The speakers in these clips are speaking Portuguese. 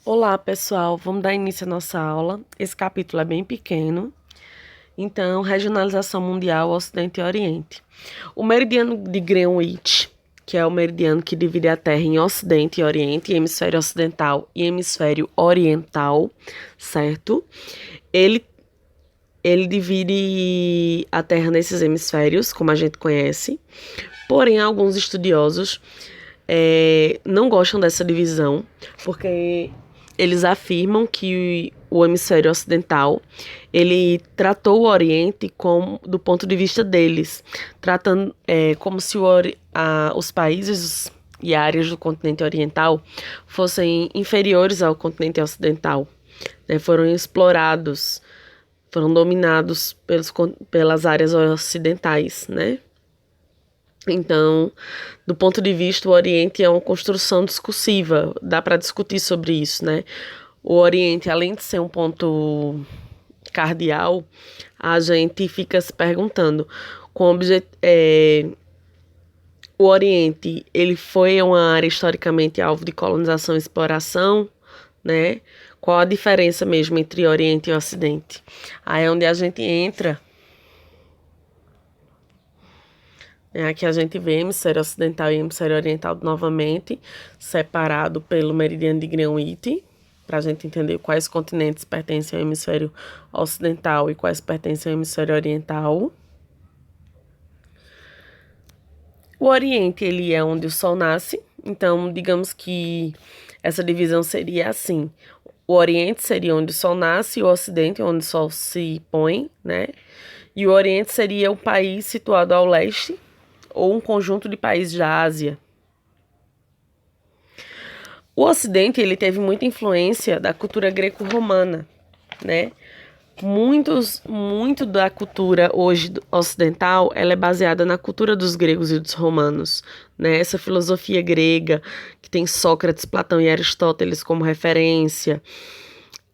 Olá, pessoal. Vamos dar início à nossa aula. Esse capítulo é bem pequeno. Então, regionalização mundial, Ocidente e Oriente. O meridiano de Greenwich, que é o meridiano que divide a Terra em Ocidente e Oriente, hemisfério ocidental e hemisfério oriental, certo? Ele, ele divide a Terra nesses hemisférios, como a gente conhece. Porém, alguns estudiosos não gostam dessa divisão, porque eles afirmam que o hemisfério ocidental ele tratou o Oriente do ponto de vista deles, tratando como se os países e áreas do continente oriental fossem inferiores ao continente ocidental, né? Foram explorados, foram dominados pelas áreas ocidentais, né? Então, do ponto de vista, o Oriente é uma construção discursiva, dá para discutir sobre isso, né? O Oriente, além de ser um ponto cardeal, a gente fica se perguntando, o Oriente, ele foi uma área historicamente alvo de colonização e exploração, né? Qual a diferença mesmo entre Oriente e Ocidente? Aí é onde a gente entra. Aqui a gente vê hemisfério ocidental e hemisfério oriental novamente, separado pelo meridiano de Greenwich, para a gente entender quais continentes pertencem ao hemisfério ocidental e quais pertencem ao hemisfério oriental. O Oriente, ele é onde o Sol nasce, então digamos que essa divisão seria assim. O Oriente seria onde o Sol nasce, e o Ocidente onde o Sol se põe, né? E o Oriente seria o país situado ao leste, ou um conjunto de países da Ásia. O Ocidente ele teve muita influência da cultura greco-romana, né? Muito da cultura hoje ocidental ela é baseada na cultura dos gregos e dos romanos, né? Essa filosofia grega que tem Sócrates, Platão e Aristóteles como referência,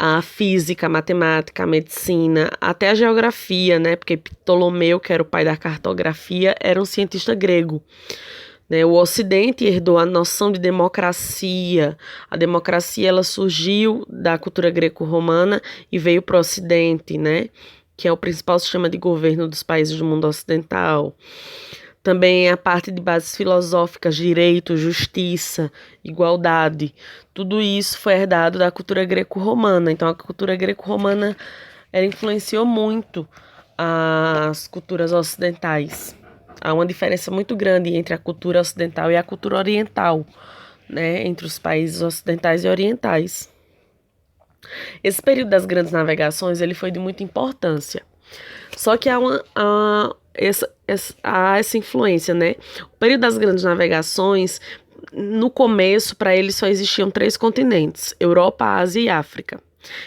a física, a matemática, a medicina, até a geografia, né? Porque Ptolomeu, que era o pai da cartografia, era um cientista grego. Né? O Ocidente herdou a noção de democracia. A democracia ela surgiu da cultura greco-romana e veio para o Ocidente, né? Que é o principal sistema de governo dos países do mundo ocidental. Também a parte de bases filosóficas, direito, justiça, igualdade. Tudo isso foi herdado da cultura greco-romana. Então, a cultura greco-romana ela influenciou muito as culturas ocidentais. Há uma diferença muito grande entre a cultura ocidental e a cultura oriental, né? Entre os países ocidentais e orientais. Esse período das grandes navegações ele foi de muita importância. Só que há essa influência, né? O período das grandes navegações, no começo, para eles só existiam 3 continentes: Europa, Ásia e África.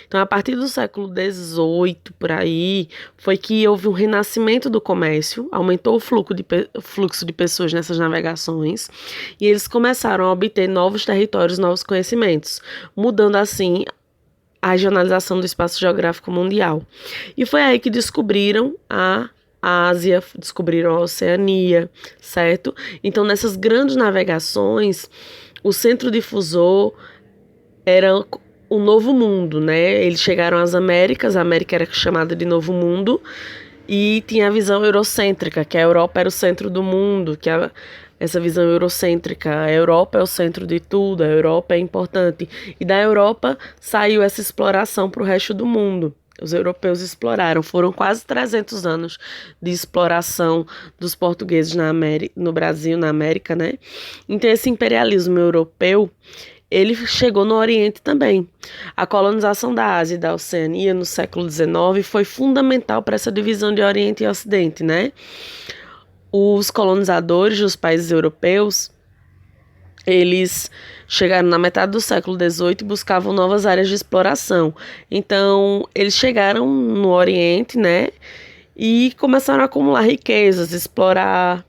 Então, a partir do século XVIII, por aí, foi que houve um renascimento do comércio, aumentou o fluxo de pessoas nessas navegações, e eles começaram a obter novos territórios, novos conhecimentos, mudando assim a regionalização do espaço geográfico mundial. E foi aí que descobriram a Ásia, descobriram a Oceania, certo? Então, nessas grandes navegações, o centro difusor era o Novo Mundo, né? Eles chegaram às Américas, a América era chamada de Novo Mundo, e tinha a visão eurocêntrica, que a Europa era o centro do mundo, essa visão eurocêntrica, a Europa é o centro de tudo, a Europa é importante. E da Europa saiu essa exploração para o resto do mundo. Os europeus exploraram, foram quase 300 anos de exploração dos portugueses no Brasil, na América, né? Então esse imperialismo europeu, ele chegou no Oriente também. A colonização da Ásia e da Oceania no século XIX foi fundamental para essa divisão de Oriente e Ocidente, né? Os colonizadores dos países europeus, eles chegaram na metade do século XVIII e buscavam novas áreas de exploração. Então, eles chegaram no Oriente, né? E começaram a acumular riquezas, explorar.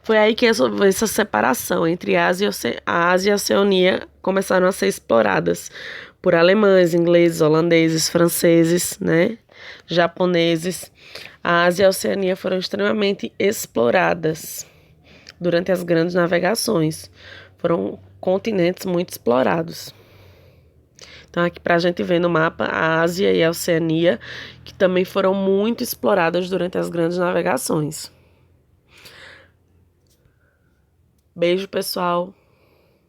Foi aí que essa separação entre a Ásia e a Oceania começaram a ser exploradas por alemães, ingleses, holandeses, franceses, né? Japoneses. A Ásia e a Oceania foram extremamente exploradas durante as grandes navegações. Foram continentes muito explorados. Então, aqui para a gente ver no mapa a Ásia e a Oceania, que também foram muito exploradas durante as grandes navegações. Beijo, pessoal!